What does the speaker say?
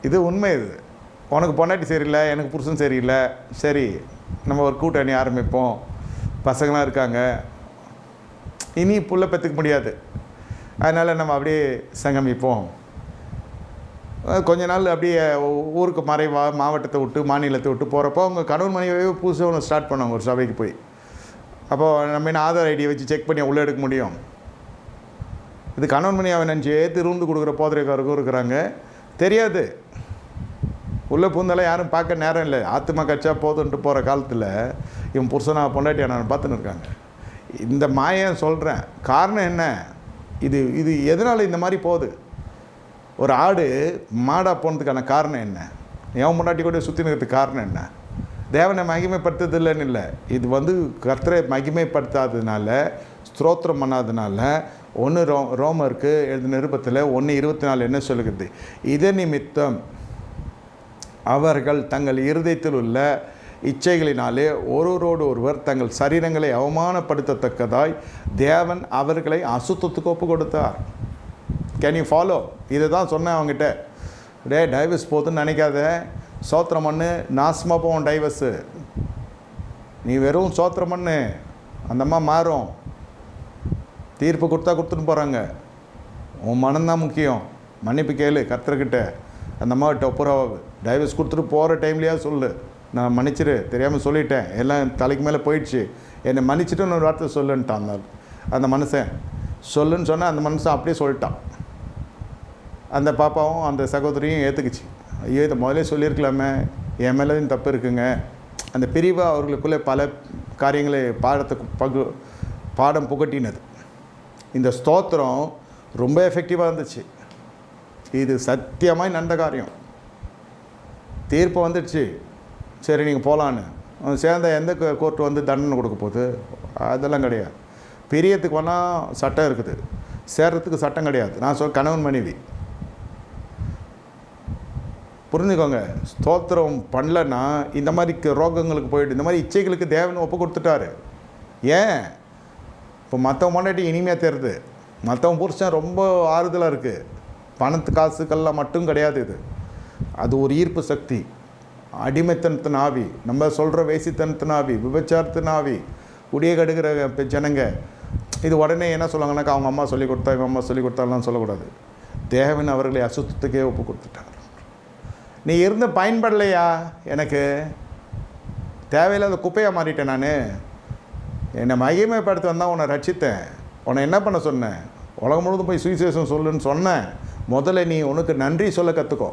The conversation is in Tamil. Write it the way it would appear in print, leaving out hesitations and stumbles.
இது உண்மை. இது உனக்கு பொண்டாட்டி சரியில்லை, எனக்கு புருஷன் சரியில்லை, சரி நம்ம ஒரு கூட்டணி ஆரம்பிப்போம், பசங்களாம் இருக்காங்க, இனி புள்ள பெற்றுக்க முடியாது, அதனால் நம்ம அப்படியே சங்கமிப்போம். கொஞ்ச நாள் அப்படியே ஊருக்கு மாவட்டத்தை விட்டு மாநிலத்தை விட்டு போகிறப்போ அவங்க கணவன் மனைவியே புதுசாக ஒன்று ஸ்டார்ட் பண்ணுவாங்க ஒரு சபைக்கு போய். அப்போது நம்ம என்ன ஆதார் ஐடியை வச்சு செக் பண்ணி உள்ளே எடுக்க முடியும்? இது கணவன் மனைவியை நினச்சி திருந்து கொடுக்குற போதரைக்காரருக்கும் இருக்கிறாங்க, தெரியாது. உள்ளே பூந்தாலும் யாரும் பார்க்க நேரம் இல்லை, ஆத்துமா கச்சா போதுன்ட்டு போகிற காலத்தில் இவன் புருஷனா பொண்டாட்டியா நான் பார்த்துன்னு இருக்காங்க. இந்த மாயம் சொல்கிறேன். காரணம் என்ன? இது எதனால் இந்த மாதிரி போகுது? ஒரு ஆடு மாடாக போனதுக்கான காரணம் என்ன? எவன் பொண்டாட்டி கூட சுற்றி நிற்கிறதுக்கு காரணம் என்ன? தேவனை மகிமைப்படுத்துறதில்லைன்னு இல்லை, இது கர்த்தரை மகிமைப்படுத்தாததுனால, ஸ்தோத்திரம் பண்ணாததுனால. ரோமருக்கு எழுதின நிருபத்தில் 1:24 என்ன சொல்லுகிறது? இதே நிமித்தம் அவர்கள் தங்கள் இருதயத்தில் உள்ள இச்சைகளினாலே ஒருவரோடு ஒருவர் தங்கள் சரீரங்களை அவமானப்படுத்தத்தக்கதாய் தேவன் அவர்களை அசுத்தத்துக்கு ஒப்பு கொடுத்தார். Can you follow? இதை தான் சொன்னேன் அவங்ககிட்ட. டைவர்ஸ் போதுன்னு நினைக்காத, சோத்திரம் பண்ணு, நாசமாக போவோம் டைவர்ஸு. நீ வெறும் சோத்திரம் பண்ணு, அந்தம்மா மாறும். தீர்ப்பு கொடுத்துன்னு போகிறாங்க. உன் மனம்தான் முக்கியம். மன்னிப்பு கேளு கர்த்தர்கிட்ட, அந்த அம்மாவிட்ட ஒப்புரவாகு. டைவர்ஸ் கொடுத்துட்டு போகிற டைம்லையாவது சொல்லு, நான் மன்னிச்சிரு, தெரியாமல் சொல்லிட்டேன், எல்லாம் தலைக்கு மேலே போயிடுச்சு, என்னை மன்னிச்சுட்டு ஒரு வார்த்தை சொல்லுன்ட்டான் அந்த மனுஷன். சொல்லுன்னு சொன்னால் அந்த மனுஷன் அப்படியே சொல்லிட்டான். அந்த பாப்பாவும் அந்த சகோதரியும் ஏற்றுக்குச்சு. ஐயோ இதை முதலே சொல்லியிருக்கலாமே, என் மேலே தப்பு இருக்குங்க. அந்த பிரிவு அவர்களுக்குள்ளே பல காரியங்களை பாடம் புகட்டினது. இந்த ஸ்தோத்திரம் ரொம்ப எஃபெக்டிவாக இருந்துச்சு. இது சத்தியமாக நடந்த காரியம். தீர்ப்பு வந்துடுச்சு, சரி நீங்கள் போகலான்னு. சேர்ந்த எந்த கோர்ட்டு தண்டனை கொடுக்க போகுது? அதெல்லாம் கிடையாது. பிரியத்துக்கு வேணால் சட்டம் இருக்குது, சேர்றதுக்கு சட்டம் கிடையாது. நான் கணவன் மனைவி புரிஞ்சுக்கோங்க. ஸ்தோத்திரம் பண்ணலன்னா இந்த மாதிரி ரோகங்களுக்கு போயிட்டு, இந்த மாதிரி இச்சைகளுக்கு தேவன் ஒப்பு கொடுத்துட்டாரு. ஏன் இப்போ மற்றவன் முன்னாடி இனிமையாக தெரியுது, மற்றவன் புருஷன் ரொம்ப ஆறுதலாக இருக்குது. பணத்து காசுக்கெல்லாம் மட்டும் கிடையாது இது. அது ஒரு ஈர்ப்பு சக்தி, அடிமைத்தனத்தின் ஆவி, நம்ம சொல்கிற வேசித்தனத்தின் ஆவி, விபச்சாரத்தின் ஆவி, குடியே கடுக்கிற ஜனங்க. இது உடனே என்ன சொல்லுவாங்கன்னாக்கா, அவங்க அம்மா சொல்லிக் கொடுத்தா, இவங்க அம்மா சொல்லிக் கொடுத்தாலாம் சொல்லக்கூடாது. தேவன் அவர்களை அசுத்தத்துக்கே ஒப்பு கொடுத்துட்டார். நீ இருந்து பயன்படலையா? எனக்கு தேவையில்லாத குப்பையாக மாறிட்டேன். நான் என்னை மகிமைப்படுத்த வந்தால் உன்னை ரட்சித்தேன். உன்னை என்ன பண்ண சொன்னேன்? உலகம் முழுவதும் போய் சுவிசேஷம் சொல்லுன்னு சொன்னேன். முதல்ல நீ உனக்கு நன்றி சொல்ல கற்றுக்கோ.